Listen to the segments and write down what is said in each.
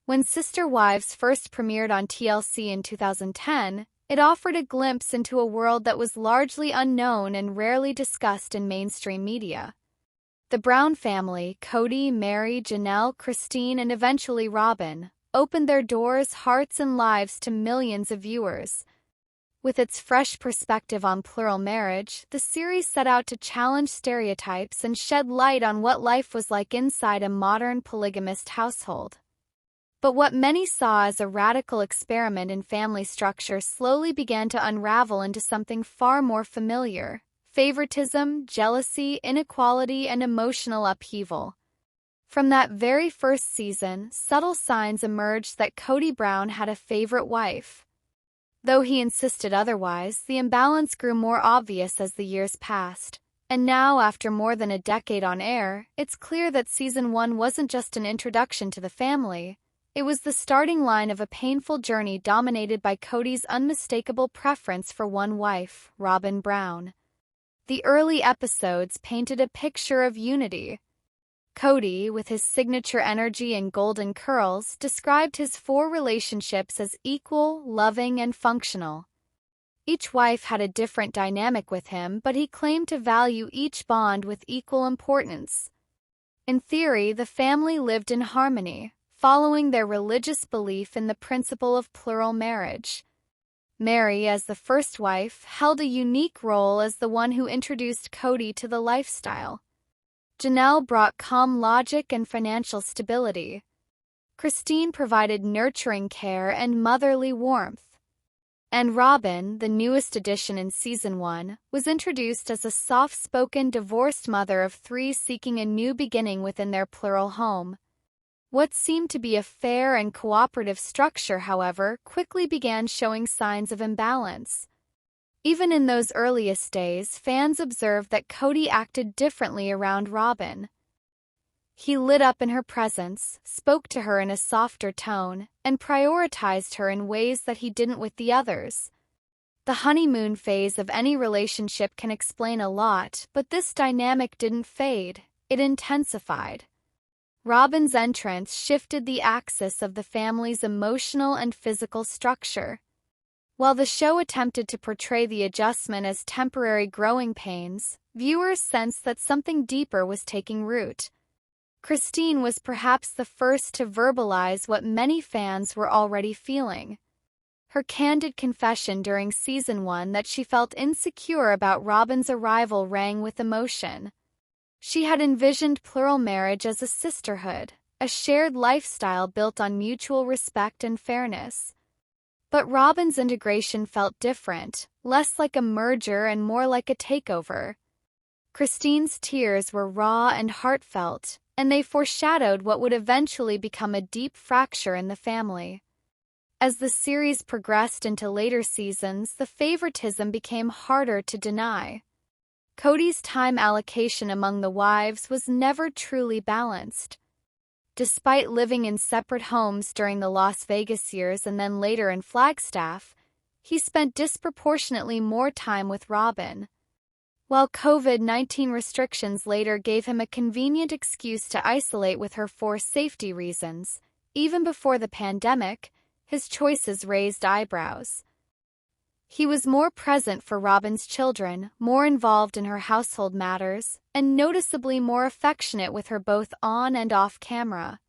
When Sister Wives first premiered on TLC in 2010, it offered a glimpse into a world that was largely unknown and rarely discussed in mainstream media. The Brown family, Kody, Mary, Janelle, Christine, and eventually Robin, opened their doors, hearts, and lives to millions of viewers. With its fresh perspective on plural marriage, the series set out to challenge stereotypes and shed light on what life was like inside a modern polygamist household. But what many saw as a radical experiment in family structure slowly began to unravel into something far more familiar: favoritism, jealousy, inequality, and emotional upheaval. From that very first season, subtle signs emerged that Kody Brown had a favorite wife. Though he insisted otherwise, the imbalance grew more obvious as the years passed. And now, after more than a decade on air, it's clear that Season 1 wasn't just an introduction to the family. It was the starting line of a painful journey dominated by Kody's unmistakable preference for one wife, Robin Brown. The early episodes painted a picture of unity. Kody, with his signature energy and golden curls, described his 4 relationships as equal, loving, and functional. Each wife had a different dynamic with him, but he claimed to value each bond with equal importance. In theory, the family lived in harmony, following their religious belief in the principle of plural marriage. Mary, as the first wife, held a unique role as the one who introduced Kody to the lifestyle. Janelle brought calm logic and financial stability. Christine provided nurturing care and motherly warmth. And Robin, the newest addition in Season 1, was introduced as a soft-spoken divorced mother of 3 seeking a new beginning within their plural home. What seemed to be a fair and cooperative structure, however, quickly began showing signs of imbalance. Even in those earliest days, fans observed that Kody acted differently around Robin. He lit up in her presence, spoke to her in a softer tone, and prioritized her in ways that he didn't with the others. The honeymoon phase of any relationship can explain a lot, but this dynamic didn't fade, it intensified. Robin's entrance shifted the axis of the family's emotional and physical structure. While the show attempted to portray the adjustment as temporary growing pains, viewers sensed that something deeper was taking root. Christine was perhaps the first to verbalize what many fans were already feeling. Her candid confession during Season 1 that she felt insecure about Robin's arrival rang with emotion. She had envisioned plural marriage as a sisterhood, a shared lifestyle built on mutual respect and fairness. But Robin's integration felt different, less like a merger and more like a takeover. Christine's tears were raw and heartfelt, and they foreshadowed what would eventually become a deep fracture in the family. As the series progressed into later seasons, the favoritism became harder to deny. Kody's time allocation among the wives was never truly balanced. Despite living in separate homes during the Las Vegas years and then later in Flagstaff, he spent disproportionately more time with Robin. While COVID-19 restrictions later gave him a convenient excuse to isolate with her for safety reasons, even before the pandemic, his choices raised eyebrows. He was more present for Robin's children, more involved in her household matters, and noticeably more affectionate with her both on and off camera.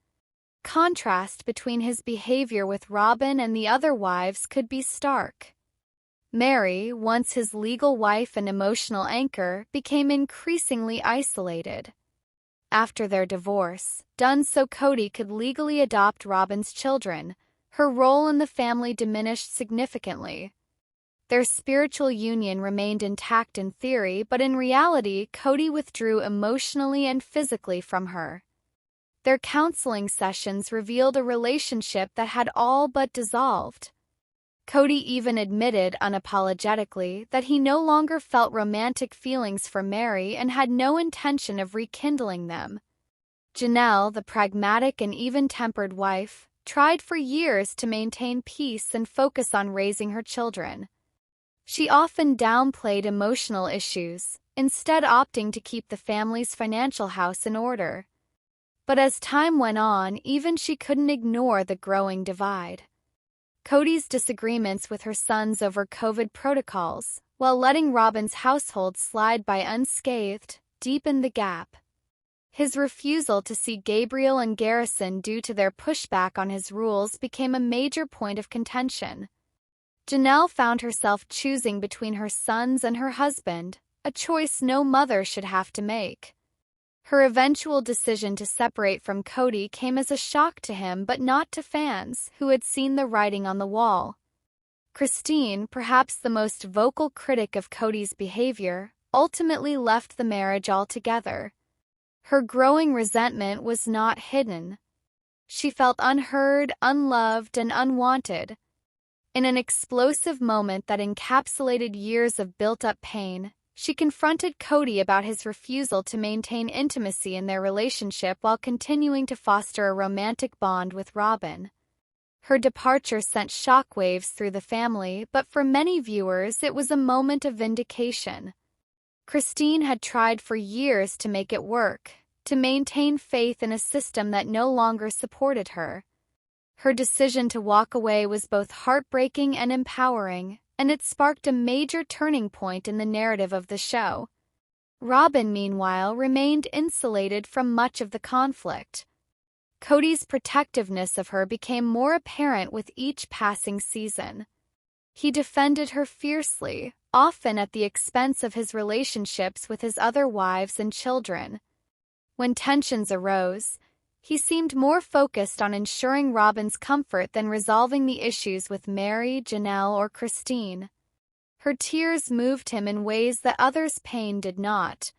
Contrast between his behavior with Robin and the other wives could be stark. Mary, once his legal wife and emotional anchor, became increasingly isolated. After their divorce, done so Kody could legally adopt Robin's children, her role in the family diminished significantly. Their spiritual union remained intact in theory, but in reality, Kody withdrew emotionally and physically from her. Their counseling sessions revealed a relationship that had all but dissolved. Kody even admitted unapologetically that he no longer felt romantic feelings for Mary and had no intention of rekindling them. Janelle, the pragmatic and even-tempered wife, tried for years to maintain peace and focus on raising her children. She often downplayed emotional issues, instead opting to keep the family's financial house in order. But as time went on, even she couldn't ignore the growing divide. Kody's disagreements with her sons over COVID protocols, while letting Robyn's household slide by unscathed, deepened the gap. His refusal to see Gabriel and Garrison due to their pushback on his rules became a major point of contention. Janelle found herself choosing between her sons and her husband, a choice no mother should have to make. Her eventual decision to separate from Kody came as a shock to him, but not to fans, who had seen the writing on the wall. Christine, perhaps the most vocal critic of Kody's behavior, ultimately left the marriage altogether. Her growing resentment was not hidden. She felt unheard, unloved, and unwanted. In an explosive moment that encapsulated years of built-up pain, she confronted Kody about his refusal to maintain intimacy in their relationship while continuing to foster a romantic bond with Robyn. Her departure sent shockwaves through the family, but for many viewers it was a moment of vindication. Christine had tried for years to make it work, to maintain faith in a system that no longer supported her. Her decision to walk away was both heartbreaking and empowering, and it sparked a major turning point in the narrative of the show. Robyn, meanwhile, remained insulated from much of the conflict. Kody's protectiveness of her became more apparent with each passing season. He defended her fiercely, often at the expense of his relationships with his other wives and children. When tensions arose, he seemed more focused on ensuring Robyn's comfort than resolving the issues with Meri, Janelle, or Christine. Her tears moved him in ways that others' pain did not.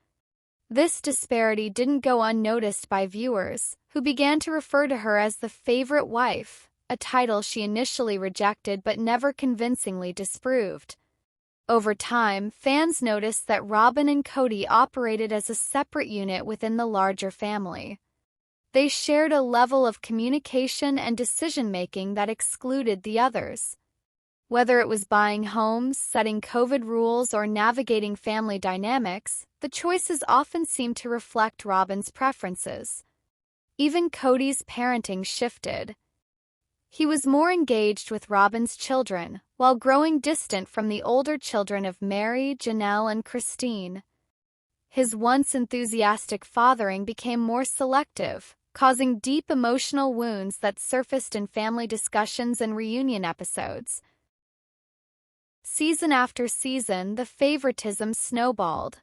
This disparity didn't go unnoticed by viewers, who began to refer to her as the favorite wife, a title she initially rejected but never convincingly disproved. Over time, fans noticed that Robyn and Kody operated as a separate unit within the larger family. They shared a level of communication and decision-making that excluded the others. Whether it was buying homes, setting COVID rules, or navigating family dynamics, the choices often seemed to reflect Robyn's preferences. Even Kody's parenting shifted. He was more engaged with Robyn's children, while growing distant from the older children of Meri, Janelle, and Christine. His once enthusiastic fathering became more selective, causing deep emotional wounds that surfaced in family discussions and reunion episodes. Season after season, the favoritism snowballed.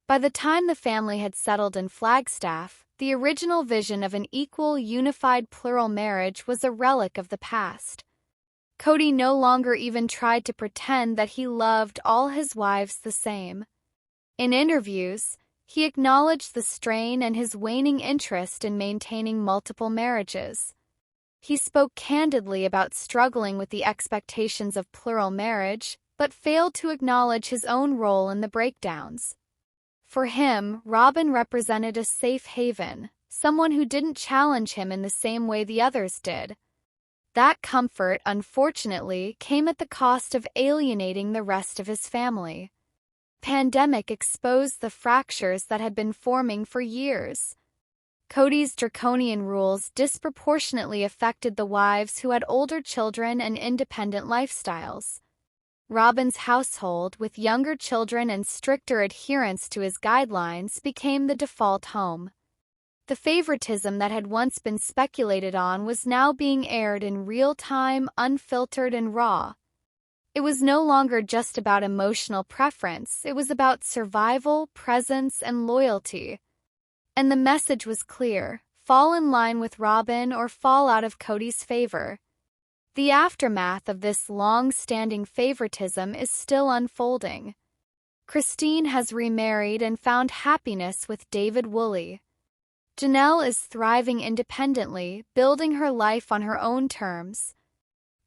By the time the family had settled in Flagstaff, the original vision of an equal, unified plural marriage was a relic of the past. Kody no longer even tried to pretend that he loved all his wives the same. In interviews, he acknowledged the strain and his waning interest in maintaining multiple marriages. He spoke candidly about struggling with the expectations of plural marriage, but failed to acknowledge his own role in the breakdowns. For him, Robyn represented a safe haven, someone who didn't challenge him in the same way the others did. That comfort, unfortunately, came at the cost of alienating the rest of his family. Pandemic exposed the fractures that had been forming for years. Kody's draconian rules disproportionately affected the wives who had older children and independent lifestyles. Robyn's household, with younger children and stricter adherence to his guidelines, became the default home. The favoritism that had once been speculated on was now being aired in real time, unfiltered and raw. It was no longer just about emotional preference, it was about survival, presence, and loyalty. And the message was clear: fall in line with Robyn or fall out of Kody's favor. The aftermath of this long-standing favoritism is still unfolding. Christine has remarried and found happiness with David Woolley. Janelle is thriving independently, building her life on her own terms.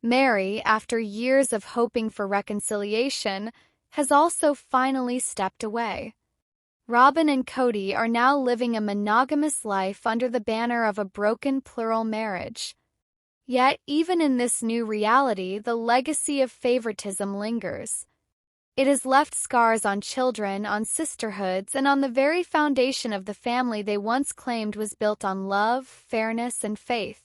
Meri, after years of hoping for reconciliation, has also finally stepped away. Robyn and Kody are now living a monogamous life under the banner of a broken plural marriage. Yet, even in this new reality, the legacy of favoritism lingers. It has left scars on children, on sisterhoods, and on the very foundation of the family they once claimed was built on love, fairness, and faith.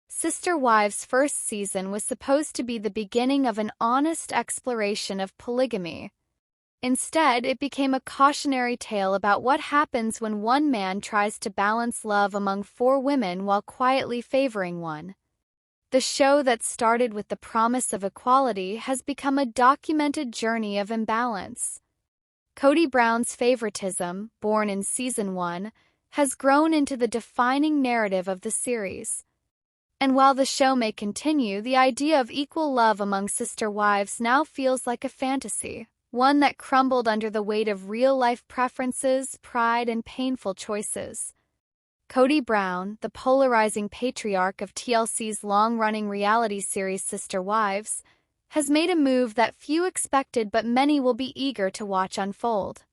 Sister Wives' first season was supposed to be the beginning of an honest exploration of polygamy. Instead, it became a cautionary tale about what happens when one man tries to balance love among 4 women while quietly favoring one. The show that started with the promise of equality has become a documented journey of imbalance. Kody Brown's favoritism, born in Season 1, has grown into the defining narrative of the series. And while the show may continue, the idea of equal love among sister wives now feels like a fantasy, one that crumbled under the weight of real-life preferences, pride, and painful choices. Kody Brown, the polarizing patriarch of TLC's long-running reality series Sister Wives, has made a move that few expected but many will be eager to watch unfold.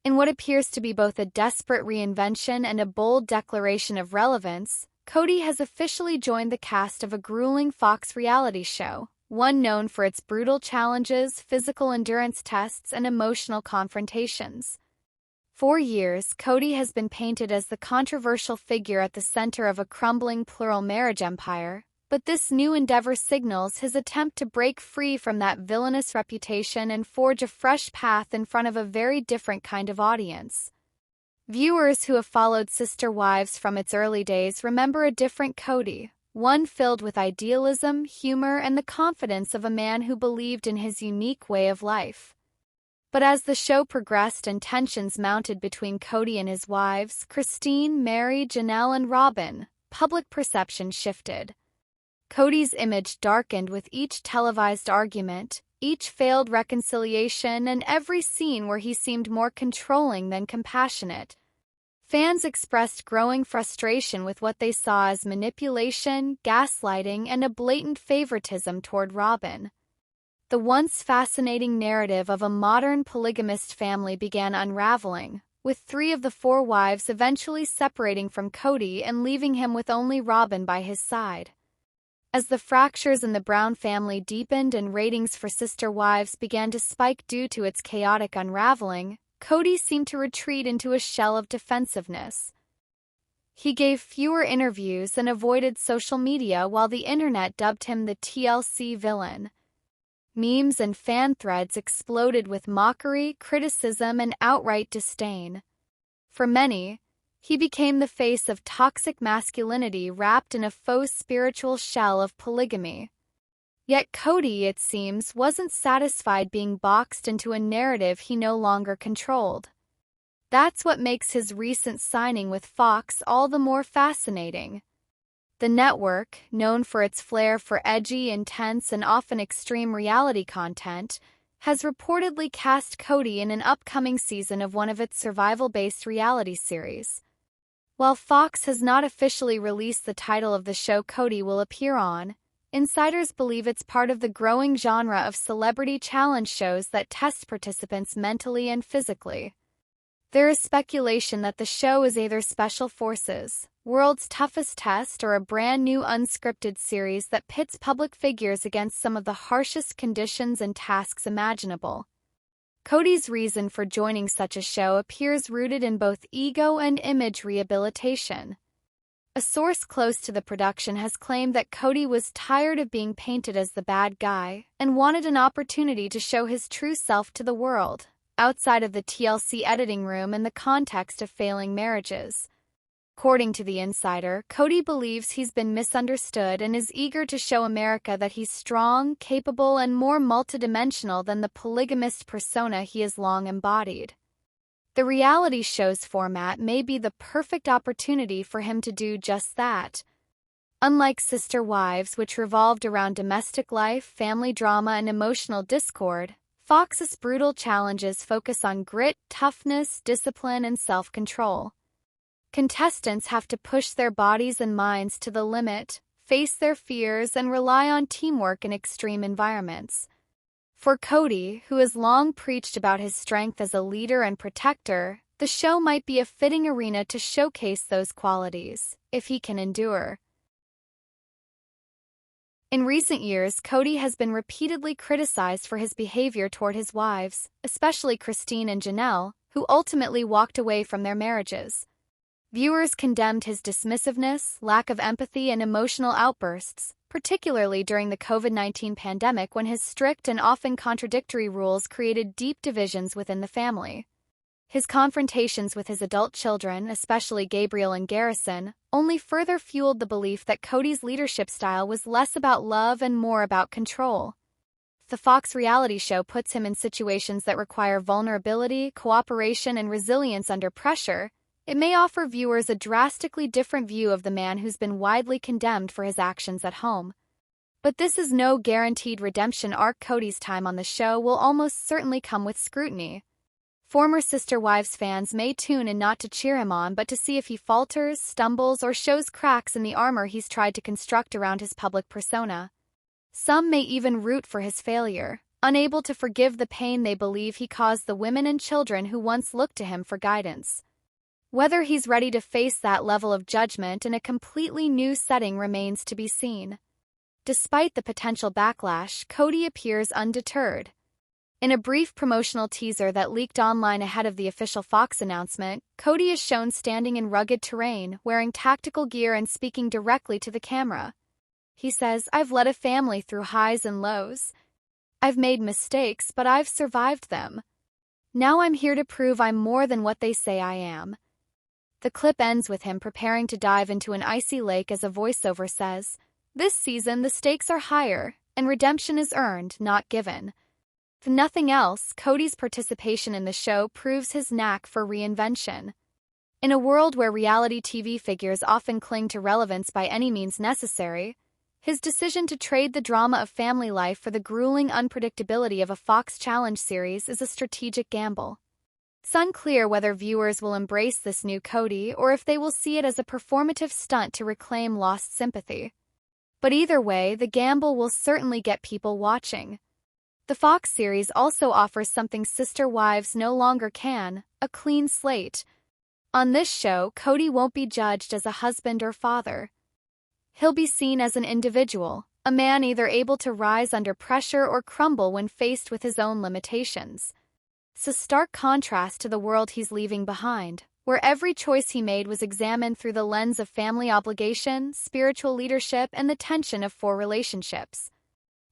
In what appears to be both a desperate reinvention and a bold declaration of relevance, Kody has officially joined the cast of a grueling Fox reality show, one known for its brutal challenges, physical endurance tests, and emotional confrontations. For years, Kody has been painted as the controversial figure at the center of a crumbling plural marriage empire, but this new endeavor signals his attempt to break free from that villainous reputation and forge a fresh path in front of a very different kind of audience. Viewers who have followed Sister Wives from its early days remember a different Kody, one filled with idealism, humor, and the confidence of a man who believed in his unique way of life. But as the show progressed and tensions mounted between Kody and his wives, Christine, Mary, Janelle, and Robin, public perception shifted. Kody's image darkened with each televised argument, each failed reconciliation, and every scene where he seemed more controlling than compassionate. Fans expressed growing frustration with what they saw as manipulation, gaslighting, and a blatant favoritism toward Robin. The once fascinating narrative of a modern polygamist family began unraveling, with 3 of the 4 wives eventually separating from Kody and leaving him with only Robin by his side. As the fractures in the Brown family deepened and ratings for Sister Wives began to spike due to its chaotic unraveling, Kody seemed to retreat into a shell of defensiveness. He gave fewer interviews and avoided social media while the internet dubbed him the TLC villain. Memes and fan threads exploded with mockery, criticism, and outright disdain. For many, he became the face of toxic masculinity wrapped in a faux spiritual shell of polygamy. Yet Kody, it seems, wasn't satisfied being boxed into a narrative he no longer controlled. That's what makes his recent signing with Fox all the more fascinating. The network, known for its flair for edgy, intense, and often extreme reality content, has reportedly cast Kody in an upcoming season of one of its survival-based reality series. While Fox has not officially released the title of the show Kody will appear on, insiders believe it's part of the growing genre of celebrity challenge shows that test participants mentally and physically. There is speculation that the show is either Special Forces, World's Toughest Test, or a brand new unscripted series that pits public figures against some of the harshest conditions and tasks imaginable. Kody's reason for joining such a show appears rooted in both ego and image rehabilitation. A source close to the production has claimed that Kody was tired of being painted as the bad guy and wanted an opportunity to show his true self to the world, outside of the TLC editing room and the context of failing marriages. According to the insider, Kody believes he's been misunderstood and is eager to show America that he's strong, capable, and more multidimensional than the polygamist persona he has long embodied. The reality show's format may be the perfect opportunity for him to do just that. Unlike Sister Wives, which revolved around domestic life, family drama, and emotional discord, Fox's brutal challenges focus on grit, toughness, discipline, and self-control. Contestants have to push their bodies and minds to the limit, face their fears, and rely on teamwork in extreme environments. For Kody, who has long preached about his strength as a leader and protector, the show might be a fitting arena to showcase those qualities, if he can endure. In recent years, Kody has been repeatedly criticized for his behavior toward his wives, especially Christine and Janelle, who ultimately walked away from their marriages. Viewers condemned his dismissiveness, lack of empathy, and emotional outbursts, particularly during the COVID-19 pandemic when his strict and often contradictory rules created deep divisions within the family. His confrontations with his adult children, especially Gabriel and Garrison, only further fueled the belief that Kody's leadership style was less about love and more about control. The Fox reality show puts him in situations that require vulnerability, cooperation, and resilience under pressure. It may offer viewers a drastically different view of the man who's been widely condemned for his actions at home. But this is no guaranteed redemption arc. Kody's time on the show will almost certainly come with scrutiny. Former Sister Wives fans may tune in not to cheer him on but to see if he falters, stumbles, or shows cracks in the armor he's tried to construct around his public persona. Some may even root for his failure, unable to forgive the pain they believe he caused the women and children who once looked to him for guidance. Whether he's ready to face that level of judgment in a completely new setting remains to be seen. Despite the potential backlash, Kody appears undeterred. In a brief promotional teaser that leaked online ahead of the official Fox announcement, Kody is shown standing in rugged terrain, wearing tactical gear and speaking directly to the camera. He says, "I've led a family through highs and lows. I've made mistakes, but I've survived them. Now I'm here to prove I'm more than what they say I am." The clip ends with him preparing to dive into an icy lake as a voiceover says, "This season the stakes are higher, and redemption is earned, not given." If nothing else, Kody's participation in the show proves his knack for reinvention. In a world where reality TV figures often cling to relevance by any means necessary, his decision to trade the drama of family life for the grueling unpredictability of a Fox Challenge series is a strategic gamble. It's unclear whether viewers will embrace this new Kody or if they will see it as a performative stunt to reclaim lost sympathy. But either way, the gamble will certainly get people watching. The Fox series also offers something Sister Wives no longer can: a clean slate. On this show, Kody won't be judged as a husband or father. He'll be seen as an individual, a man either able to rise under pressure or crumble when faced with his own limitations. It's a stark contrast to the world he's leaving behind, where every choice he made was examined through the lens of family obligation, spiritual leadership, and the tension of 4 relationships.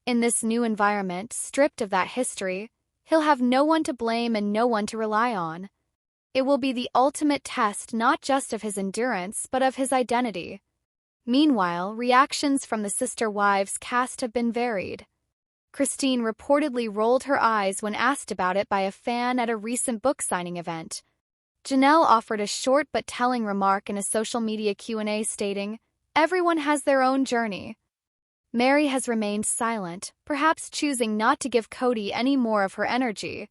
In this new environment, stripped of that history, he'll have no one to blame and no one to rely on. It will be the ultimate test not just of his endurance but of his identity. Meanwhile, reactions from the Sister Wives cast have been varied. Christine reportedly rolled her eyes when asked about it by a fan at a recent book signing event. Janelle offered a short but telling remark in a social media Q&A stating, "Everyone has their own journey." Mary has remained silent, perhaps choosing not to give Kody any more of her energy.